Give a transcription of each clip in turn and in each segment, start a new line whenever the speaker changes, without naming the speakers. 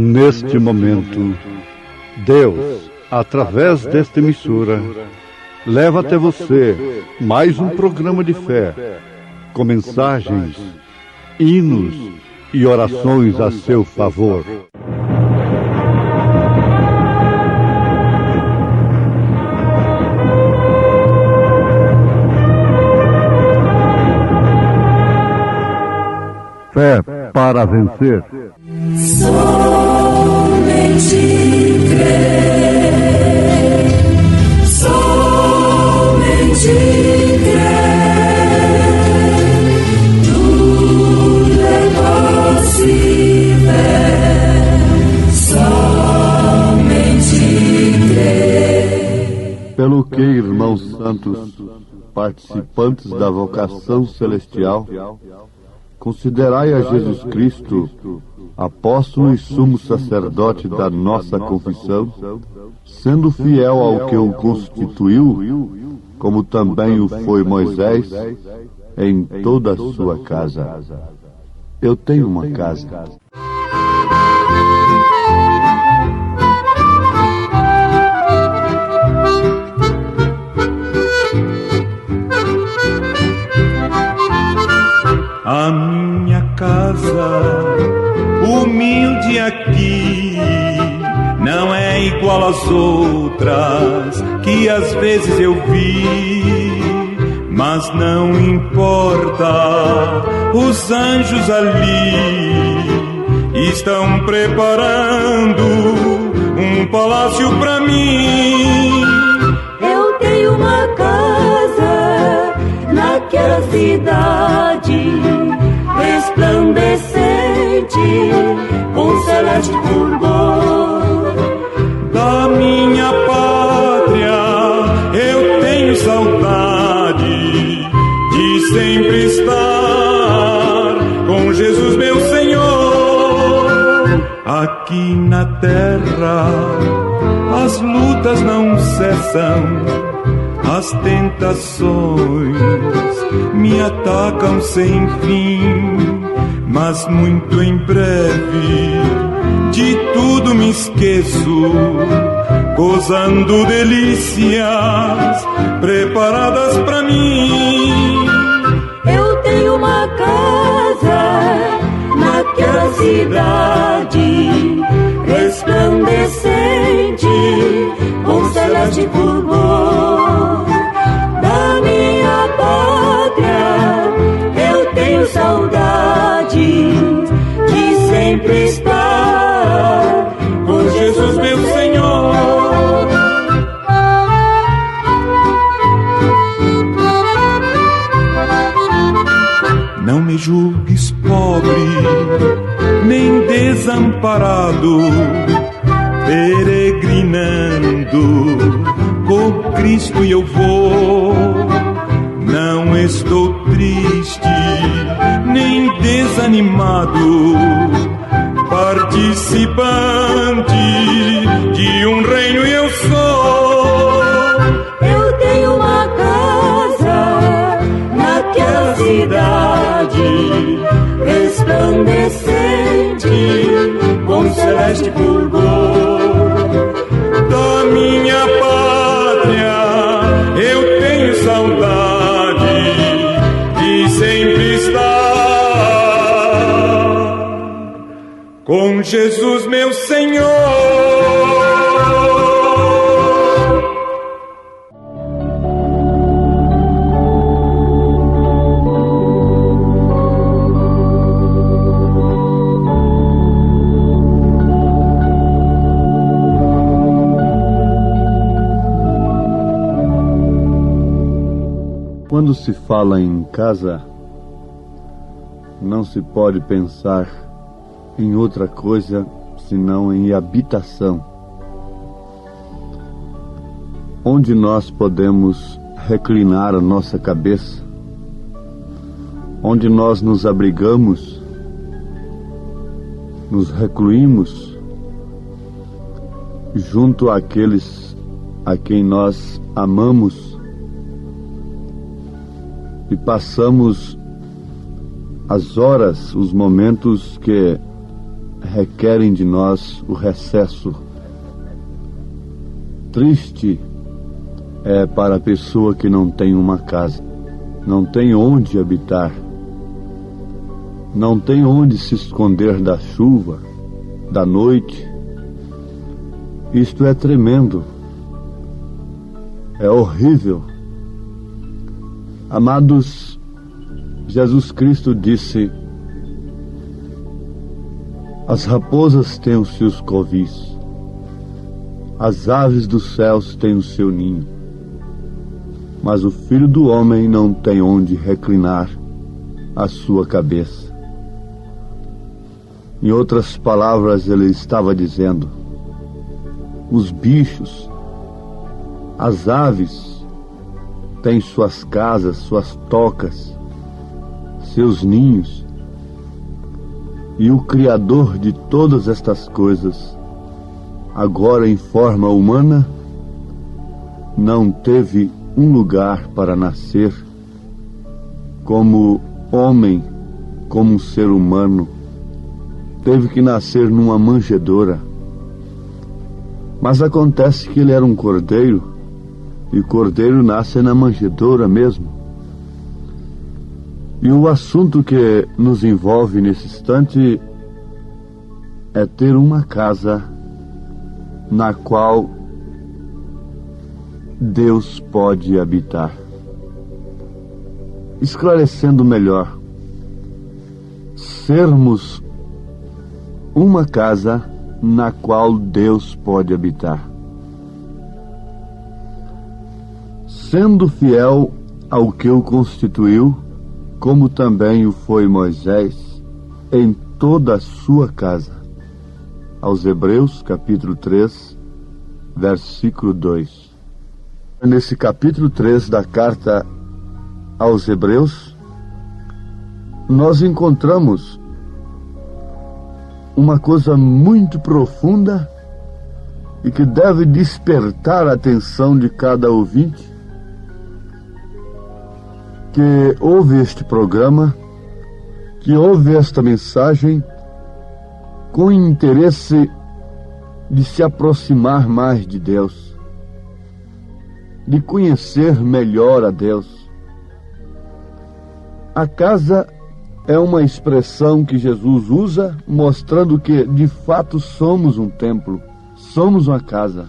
Neste momento, Deus, através desta emissora, leva até você mais um programa de fé, com mensagens, hinos e orações a seu favor. Fé para vencer.
Somente crer, somente crer, tudo é possível, somente crer.
Pelo que, irmãos santos, participantes da vocação celestial, considerai a Jesus Cristo, apóstolo e sumo sacerdote da nossa confissão, sendo fiel ao que o constituiu, como também o foi Moisés, em toda a sua casa. Eu tenho uma casa.
A minha casa, humilde aqui, não é igual às outras que às vezes eu vi, mas não importa, os anjos ali estão preparando um palácio pra mim.
Eu tenho uma casa naquela cidade resplandecente, com celeste fulgor.
Da minha pátria eu tenho saudade de sempre estar com Jesus meu Senhor. Aqui na terra as lutas não cessam, as tentações me atacam sem fim, mas muito em breve de tudo me esqueço, gozando delícias preparadas pra mim.
Eu tenho uma casa naquela cidade resplandecente, com celeste fulgor. Da minha pátria eu tenho saudade de sempre estar com Jesus meu Senhor.
Não me julgues pobre, nem desamparado, peregrinando com Cristo e eu vou. Não estou triste, nem desanimado, participante de um reino e eu sou.
Eu tenho uma casa naquela cidade resplandecente, com celeste fulgor.
Da minha pátria eu tenho saudade de sempre estar com Jesus meu Senhor.
Quando se fala em casa, não se pode pensar em outra coisa senão em habitação, onde nós podemos reclinar a nossa cabeça, onde nós nos abrigamos, nos recluímos junto àqueles a quem nós amamos e passamos as horas, os momentos que requerem de nós o recesso. Triste é para a pessoa que não tem uma casa, não tem onde habitar, não tem onde se esconder da chuva, da noite. Isto é tremendo, é horrível. Amados, Jesus Cristo disse: as raposas têm os seus covis, as aves dos céus têm o seu ninho, mas o Filho do Homem não tem onde reclinar a sua cabeça. Em outras palavras, ele estava dizendo: os bichos, as aves, têm suas casas, suas tocas, seus ninhos, e o Criador de todas estas coisas, agora em forma humana, não teve um lugar para nascer como homem, como um ser humano. Teve que nascer numa manjedoura. Mas acontece que ele era um cordeiro, e cordeiro nasce na manjedoura mesmo. E o assunto que nos envolve nesse instante é ter uma casa na qual Deus pode habitar. Esclarecendo melhor, sermos uma casa na qual Deus pode habitar. Sendo fiel ao que o constituiu, como também o foi Moisés, em toda a sua casa. Aos Hebreus, capítulo 3, versículo 2. Nesse capítulo 3 da carta aos Hebreus, nós encontramos uma coisa muito profunda e que deve despertar a atenção de cada ouvinte que ouve este programa, que ouve esta mensagem com interesse de se aproximar mais de Deus, de conhecer melhor a Deus. A casa é uma expressão que Jesus usa, mostrando que, de fato, somos um templo, somos uma casa.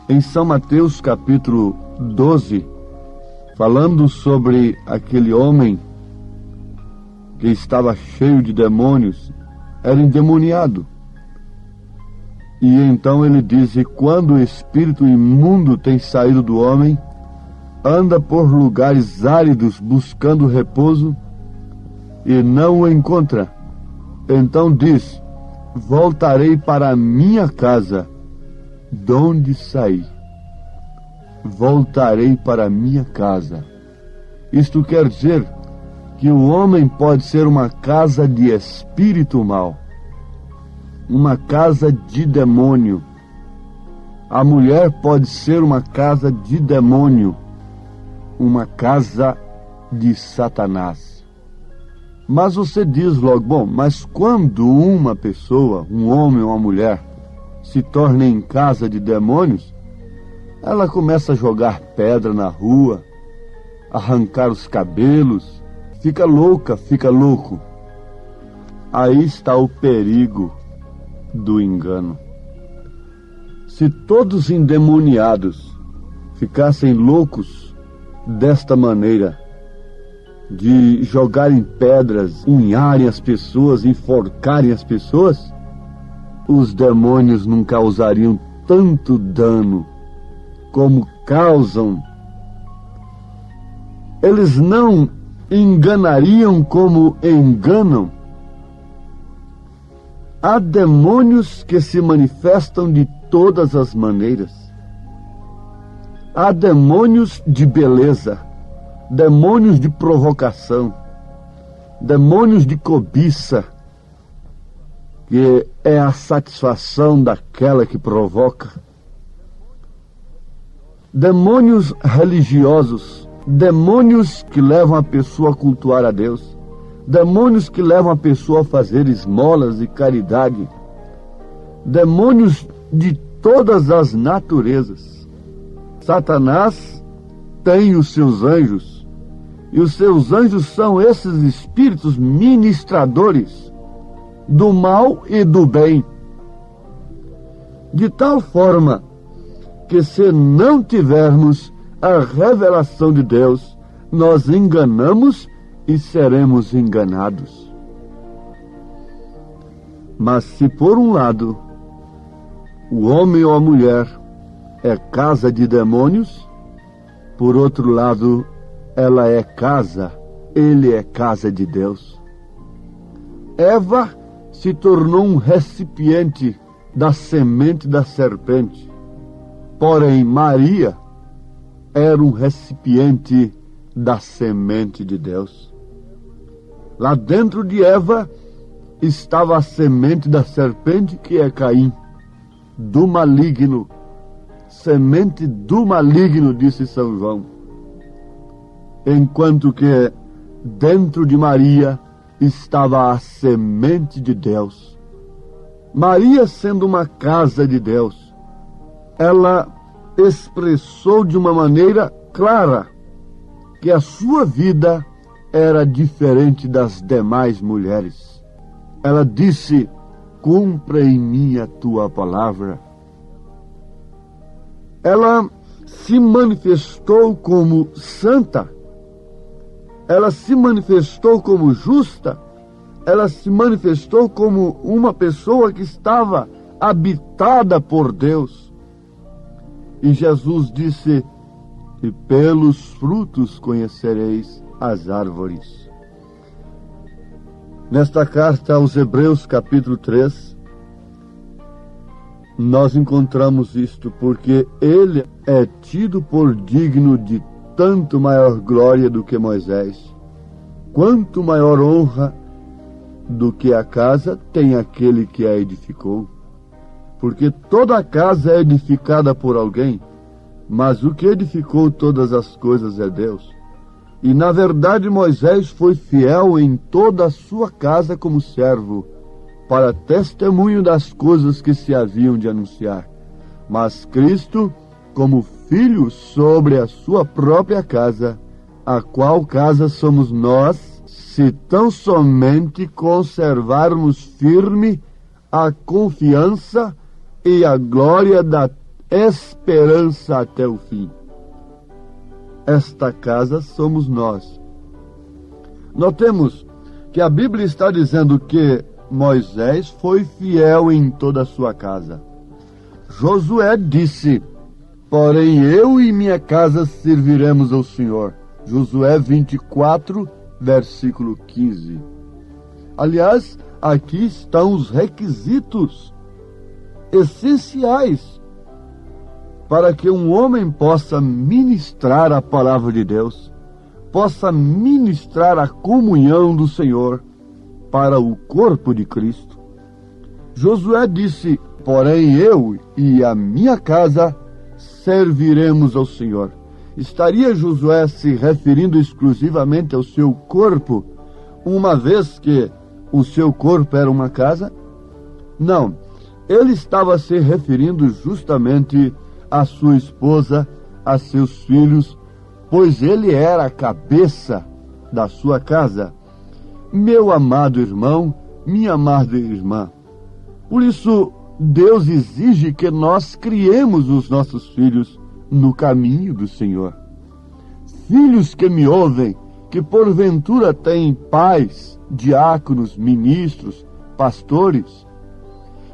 Em São Mateus, capítulo 12, falando sobre aquele homem que estava cheio de demônios, era endemoniado. E então ele diz: e quando o espírito imundo tem saído do homem, anda por lugares áridos buscando repouso e não o encontra. Então diz: voltarei para a minha casa, de onde saí. Voltarei para a minha casa. Isto quer dizer que o homem pode ser uma casa de espírito mau, uma casa de demônio. A mulher pode ser uma casa de demônio, uma casa de Satanás. Mas você diz logo: bom, mas quando uma pessoa, um homem ou uma mulher, se torna em casa de demônios, ela começa a jogar pedra na rua, arrancar os cabelos, fica louca, fica louco. Aí está o perigo do engano. Se todos endemoniados ficassem loucos desta maneira, de jogarem pedras, unharem as pessoas, enforcarem as pessoas, os demônios não causariam tanto dano como causam. Eles não enganariam como enganam. Há demônios que se manifestam de todas as maneiras. Há demônios de beleza, demônios de provocação, demônios de cobiça, que é a satisfação daquela que provoca. Demônios religiosos, demônios que levam a pessoa a cultuar a Deus, demônios que levam a pessoa a fazer esmolas e caridade, demônios de todas as naturezas. Satanás tem os seus anjos, e os seus anjos são esses espíritos ministradores do mal e do bem, de tal forma que, se não tivermos a revelação de Deus, nós enganamos e seremos enganados. Mas se por um lado o homem ou a mulher é casa de demônios, por outro lado ela é casa, ele é casa de Deus. Eva se tornou um recipiente da semente da serpente, porém Maria era um recipiente da semente de Deus. Lá dentro de Eva estava a semente da serpente, que é Caim, do maligno, semente do maligno, disse São João. Enquanto que dentro de Maria estava a semente de Deus. Maria, sendo uma casa de Deus, ela expressou de uma maneira clara que a sua vida era diferente das demais mulheres. Ela disse: cumpra em mim a tua palavra. Ela se manifestou como santa, ela se manifestou como justa, ela se manifestou como uma pessoa que estava habitada por Deus. E Jesus disse: e pelos frutos conhecereis as árvores. Nesta carta aos Hebreus, capítulo 3, nós encontramos isto, porque ele é tido por digno de tanto maior glória do que Moisés, quanto maior honra do que a casa tem aquele que a edificou. Porque toda a casa é edificada por alguém, mas o que edificou todas as coisas é Deus. E na verdade Moisés foi fiel em toda a sua casa como servo, para testemunho das coisas que se haviam de anunciar. Mas Cristo, como filho sobre a sua própria casa, a qual casa somos nós, se tão somente conservarmos firme a confiança e a glória da esperança até o fim. Esta casa somos nós. Notemos que a Bíblia está dizendo que Moisés foi fiel em toda a sua casa. Josué disse: porém eu e minha casa serviremos ao Senhor. Josué 24, versículo 15. Aliás, aqui estão os requisitos essenciais para que um homem possa ministrar a palavra de Deus, possa ministrar a comunhão do Senhor para o corpo de Cristo. Josué disse: porém eu e a minha casa serviremos ao Senhor. Estaria Josué se referindo exclusivamente ao seu corpo, uma vez que o seu corpo era uma casa? Não, ele estava se referindo justamente a sua esposa, a seus filhos, pois ele era a cabeça da sua casa. Meu amado irmão, minha amada irmã, por isso Deus exige que nós criemos os nossos filhos no caminho do Senhor. Filhos que me ouvem, que porventura têm pais, diáconos, ministros, pastores,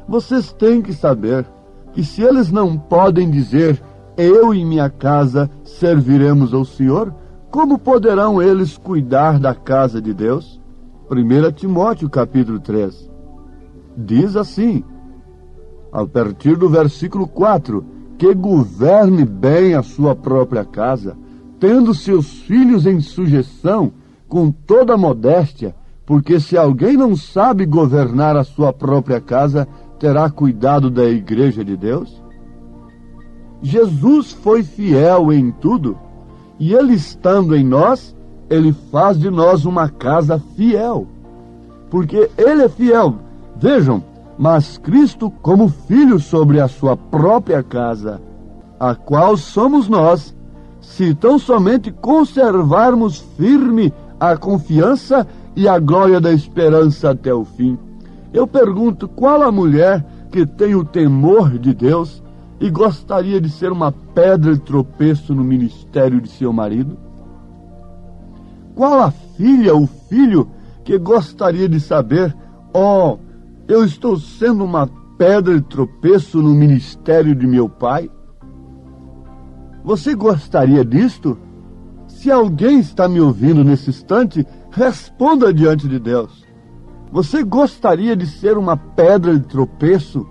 vocês têm que saber que se eles não podem dizer: eu e minha casa serviremos ao Senhor, como poderão eles cuidar da casa de Deus? 1 Timóteo capítulo 3 diz assim, a partir do versículo 4, que governe bem a sua própria casa, tendo seus filhos em sujeição com toda modéstia, porque se alguém não sabe governar a sua própria casa, terá cuidado da igreja de Deus? Jesus foi fiel em tudo, e ele estando em nós, Ele faz de nós uma casa fiel, porque Ele é fiel. Vejam, mas Cristo como filho sobre a sua própria casa, a qual somos nós, se tão somente conservarmos firme a confiança e a glória da esperança até o fim. Eu pergunto, qual a mulher que tem o temor de Deus e gostaria de ser uma pedra de tropeço no ministério de seu marido? Qual a filha, o filho, que gostaria de saber, eu estou sendo uma pedra de tropeço no ministério de meu pai? Você gostaria disto? Se alguém está me ouvindo nesse instante, responda diante de Deus. Você gostaria de ser uma pedra de tropeço?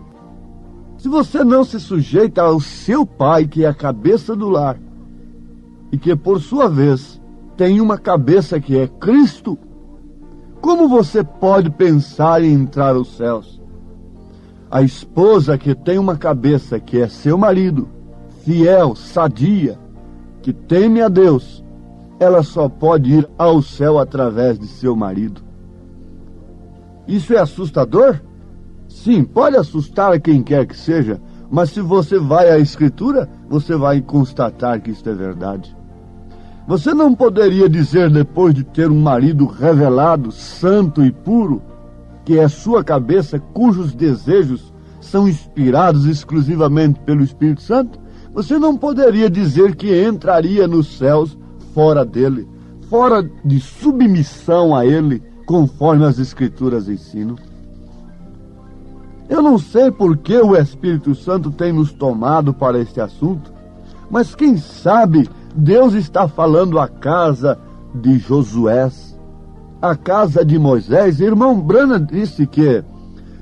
Se você não se sujeita ao seu pai, que é a cabeça do lar, e que, por sua vez, tem uma cabeça que é Cristo, como você pode pensar em entrar aos céus? A esposa que tem uma cabeça que é seu marido, fiel, sadia, que teme a Deus, ela só pode ir ao céu através de seu marido. Isso é assustador? Sim, pode assustar a quem quer que seja, mas se você vai à Escritura, você vai constatar que isto é verdade. Você não poderia dizer, depois de ter um marido revelado, santo e puro, que é sua cabeça, cujos desejos são inspirados exclusivamente pelo Espírito Santo, você não poderia dizer que entraria nos céus fora dele, fora de submissão a ele, conforme as Escrituras ensinam. Eu não sei por que o Espírito Santo tem nos tomado para este assunto, mas quem sabe Deus está falando à casa de Josué, à casa de Moisés. Irmão Branham disse que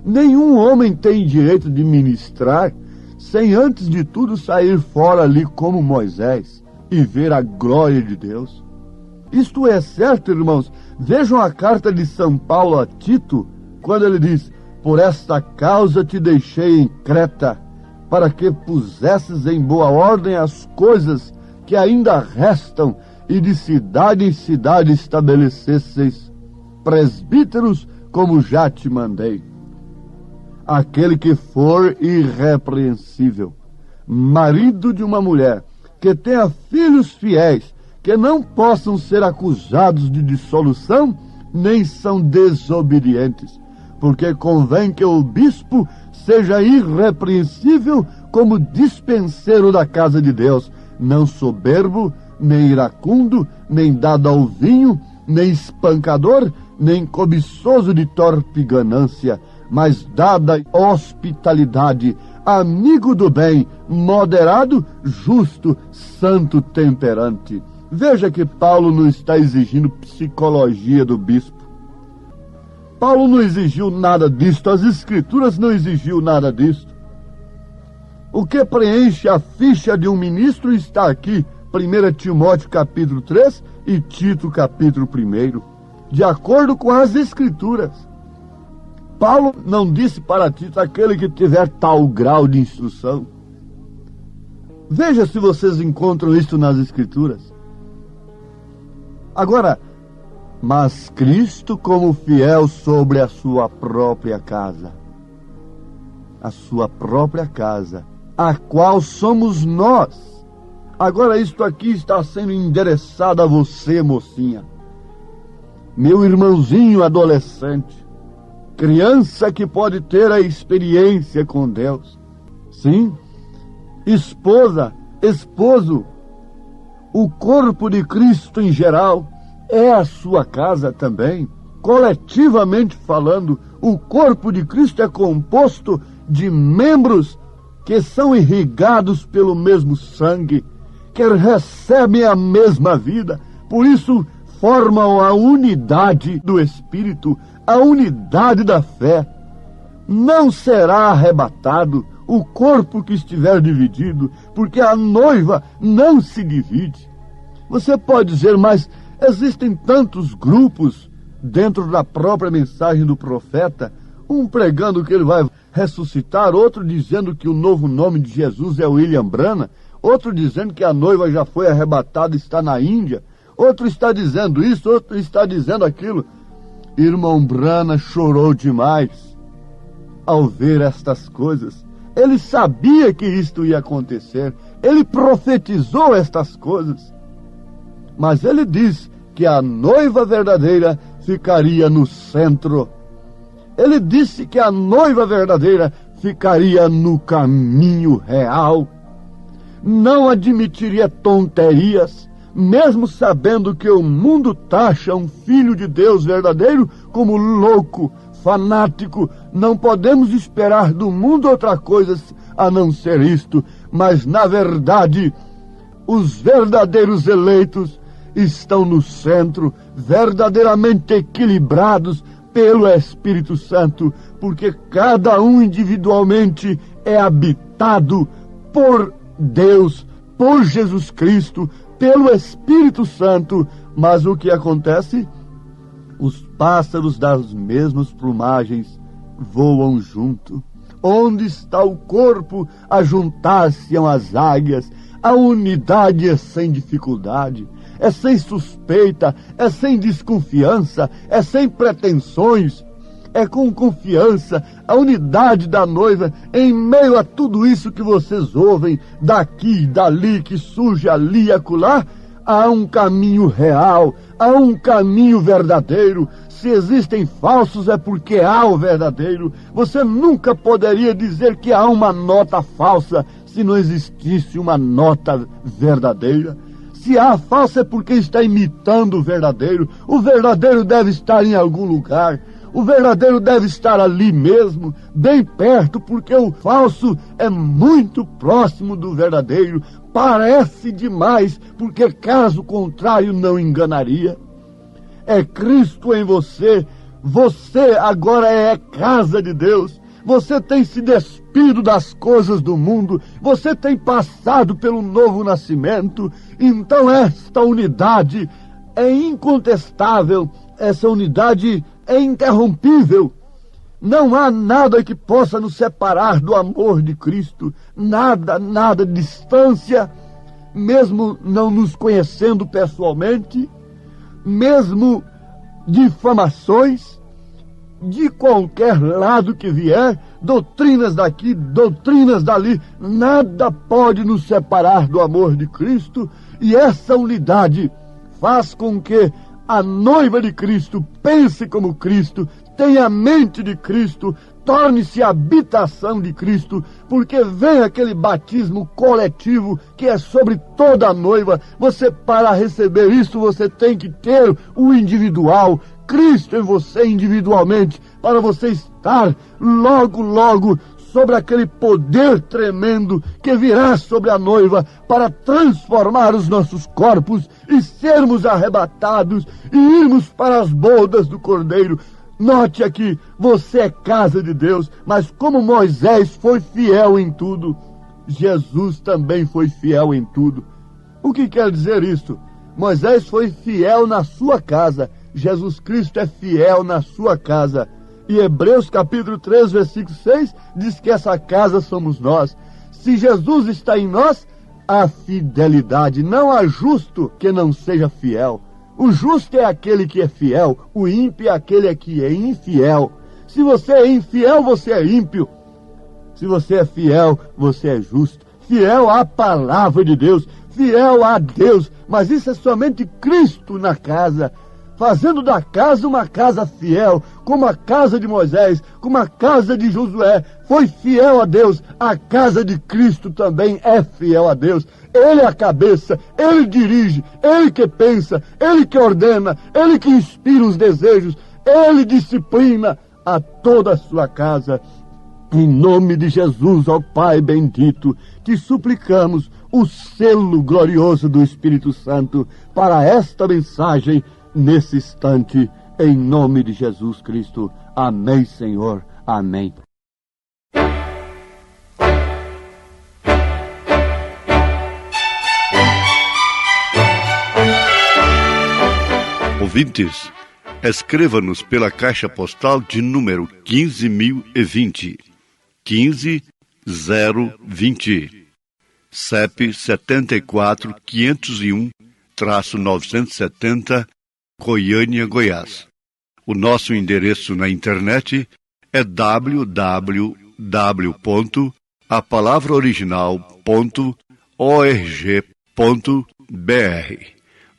nenhum homem tem direito de ministrar sem antes de tudo sair fora ali como Moisés e ver a glória de Deus. Isto é certo, irmãos. Vejam a carta de São Paulo a Tito, quando ele diz: por esta causa te deixei em Creta, para que pusesses em boa ordem as coisas que ainda restam, e de cidade em cidade estabelecesseis presbíteros, como já te mandei. Aquele que for irrepreensível, marido de uma mulher, que tenha filhos fiéis, que não possam ser acusados de dissolução, nem são desobedientes, porque convém que o bispo seja irrepreensível como dispenseiro da casa de Deus, não soberbo, nem iracundo, nem dado ao vinho, nem espancador, nem cobiçoso de torpe ganância, mas dada hospitalidade, amigo do bem, moderado, justo, santo, temperante. Veja que Paulo não está exigindo psicologia do bispo. Paulo não exigiu nada disto, as Escrituras não exigiu nada disto. O que preenche a ficha de um ministro está aqui, 1 Timóteo capítulo 3 e Tito capítulo 1, de acordo com as Escrituras. Paulo não disse para Tito: aquele que tiver tal grau de instrução. Veja se vocês encontram isso nas Escrituras. Agora, mas Cristo como fiel sobre a sua própria casa. A sua própria casa, a qual somos nós. Agora isto aqui está sendo endereçado a você, mocinha. Meu irmãozinho adolescente. Criança que pode ter a experiência com Deus. Sim, esposa, esposo, o corpo de Cristo em geral é a sua casa também. Coletivamente falando, o corpo de Cristo é composto de membros que são irrigados pelo mesmo sangue, que recebem a mesma vida, por isso formam a unidade do Espírito, a unidade da fé. Não será arrebatado o corpo que estiver dividido, porque a noiva não se divide. Você pode dizer, mas existem tantos grupos dentro da própria mensagem do profeta, um pregando que ele vai ressuscitar, outro dizendo que o novo nome de Jesus é William Branham, outro dizendo que a noiva já foi arrebatada e está na Índia, outro está dizendo isso, outro está dizendo aquilo. Irmão Brana chorou demais ao ver estas coisas. Ele sabia que isto ia acontecer, ele profetizou estas coisas, mas ele diz que a noiva verdadeira ficaria no centro. Ele disse que a noiva verdadeira ficaria no caminho real, não admitiria tonterias, mesmo sabendo que o mundo taxa um filho de Deus verdadeiro como louco, fanático. Não podemos esperar do mundo outra coisa a não ser isto, mas na verdade os verdadeiros eleitos estão no centro, verdadeiramente equilibrados pelo Espírito Santo, porque cada um individualmente é habitado por Deus, por Jesus Cristo, pelo Espírito Santo. Mas o que acontece? Os pássaros das mesmas plumagens voam junto. Onde está o corpo a juntar-se às águias? A unidade é sem dificuldade, é sem suspeita, é sem desconfiança, é sem pretensões, é com confiança. A unidade da noiva, em meio a tudo isso que vocês ouvem, daqui, dali, que surge ali e acolá, há um caminho real, há um caminho verdadeiro. Se existem falsos é porque há o verdadeiro. Você nunca poderia dizer que há uma nota falsa se não existisse uma nota verdadeira. Se há falsa é porque está imitando o verdadeiro. O verdadeiro deve estar em algum lugar. O verdadeiro deve estar ali mesmo, bem perto, porque o falso é muito próximo do verdadeiro. Parece demais, porque caso contrário não enganaria. É Cristo em você. Você agora é casa de Deus. Você tem se despido das coisas do mundo. Você tem passado pelo novo nascimento. Então esta unidade é incontestável. Essa unidade é interrompível. Não há nada que possa nos separar do amor de Cristo. Nada, nada de distância, mesmo não nos conhecendo pessoalmente, mesmo difamações, de qualquer lado que vier, doutrinas daqui, doutrinas dali, nada pode nos separar do amor de Cristo. E essa unidade faz com que a noiva de Cristo pense como Cristo, tenha a mente de Cristo, torne-se a habitação de Cristo, porque vem aquele batismo coletivo que é sobre toda a noiva. Você, para receber isso, você tem que ter o individual, Cristo em você individualmente, para você estar logo, logo sobre aquele poder tremendo que virá sobre a noiva para transformar os nossos corpos e sermos arrebatados e irmos para as bodas do Cordeiro. Note aqui, você é casa de Deus, mas como Moisés foi fiel em tudo, Jesus também foi fiel em tudo. O que quer dizer isso? Moisés foi fiel na sua casa, Jesus Cristo é fiel na sua casa. E Hebreus capítulo 3, versículo 6, diz que essa casa somos nós. Se Jesus está em nós, há fidelidade. Não há justo que não seja fiel. O justo é aquele que é fiel, o ímpio é aquele que é infiel. Se você é infiel, você é ímpio. Se você é fiel, você é justo. Fiel à palavra de Deus, fiel a Deus. Mas isso é somente Cristo na casa, fazendo da casa uma casa fiel, como a casa de Moisés, como a casa de Josué foi fiel a Deus. A casa de Cristo também é fiel a Deus. Ele é a cabeça, Ele dirige, Ele que pensa, Ele que ordena, Ele que inspira os desejos, Ele disciplina a toda a sua casa. Em nome de Jesus, ó Pai bendito, te suplicamos o selo glorioso do Espírito Santo para esta mensagem nesse instante, em nome de Jesus Cristo. Amém, Senhor. Amém.
Ouvintes, escreva-nos pela caixa postal de número 15.020, 15020, CEP 74 501 970, Goiânia, Goiás. O nosso endereço na internet é www.apalavraoriginal.org.br.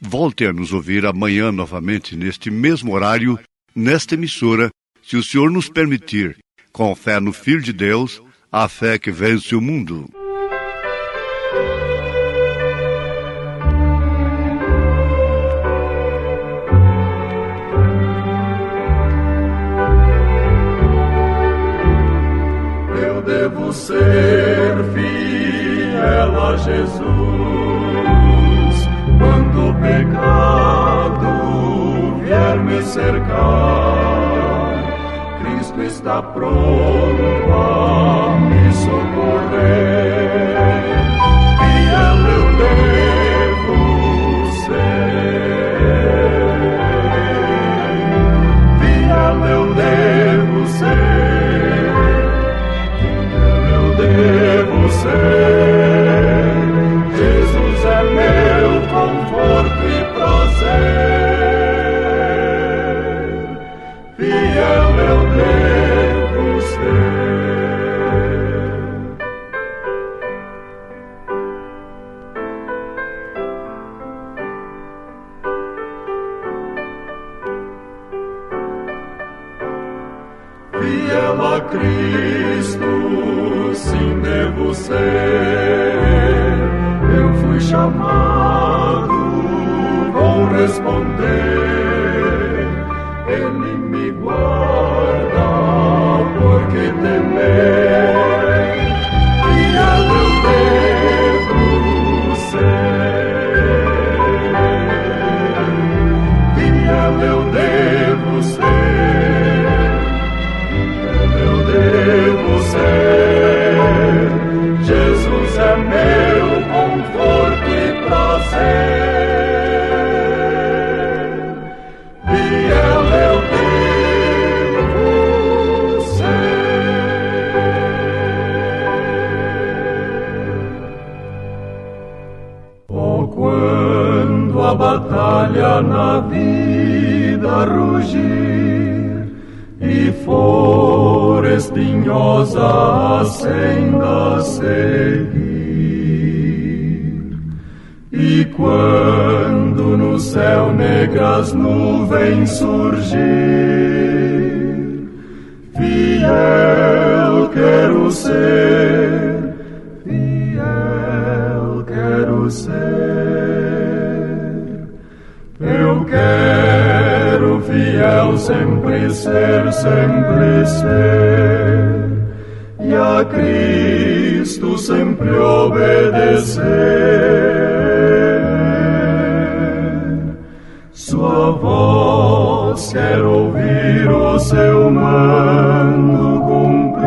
Volte a nos ouvir amanhã novamente neste mesmo horário, nesta emissora, se o Senhor nos permitir, com fé no Filho de Deus, a fé que vence o mundo.
Eu devo ser fiel a Jesus quando o pecado vier me cercar. Cristo está pronto a me socorrer. Fiel eu devo ser. Fiel eu devo ser. Fiel eu devo ser. Jesus é meu conforto e prazer. Fiel eu devo ser. Fiel a Cristo, sim devo ser. Eu fui chamado, vou responder. Ele me guarda, porque temer. Fiel eu devo ser. Fiel eu devo ser. Fiel eu devo ser. Jesus é meu conforto e prazer. Fiel eu devo ser. Oh, quando a batalha na vida rugir e for espinhosa a senda seguir, e quando no céu negras nuvens surgir, fiel quero ser, fiel quero ser. Eu quero fiel sempre ser, e a Cristo sempre obedecer. Sua voz quero ouvir, o seu mando cumprir.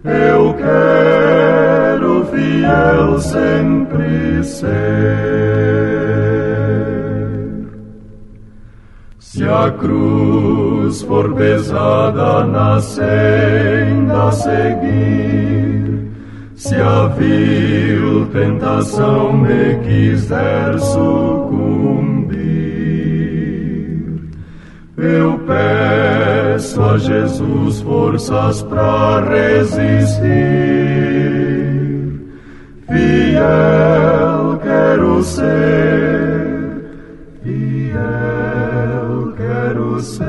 Eu quero fiel sempre ser. Se a cruz for pesada na senda a seguir, se a vil tentação me quiser sucumbir, eu peço a Jesus forças para resistir. Fiel quero ser, fiel quero ser.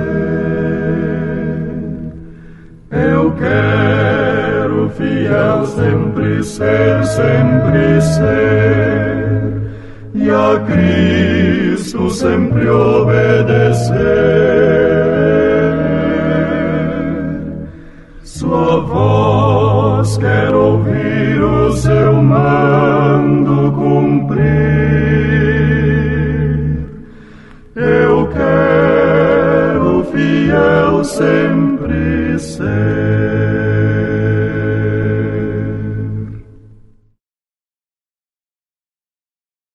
Eu quero fiel sempre ser, e a Cristo sempre obedecer. Sua voz quero ouvir, o seu mando cumprir. Eu quero fiel sempre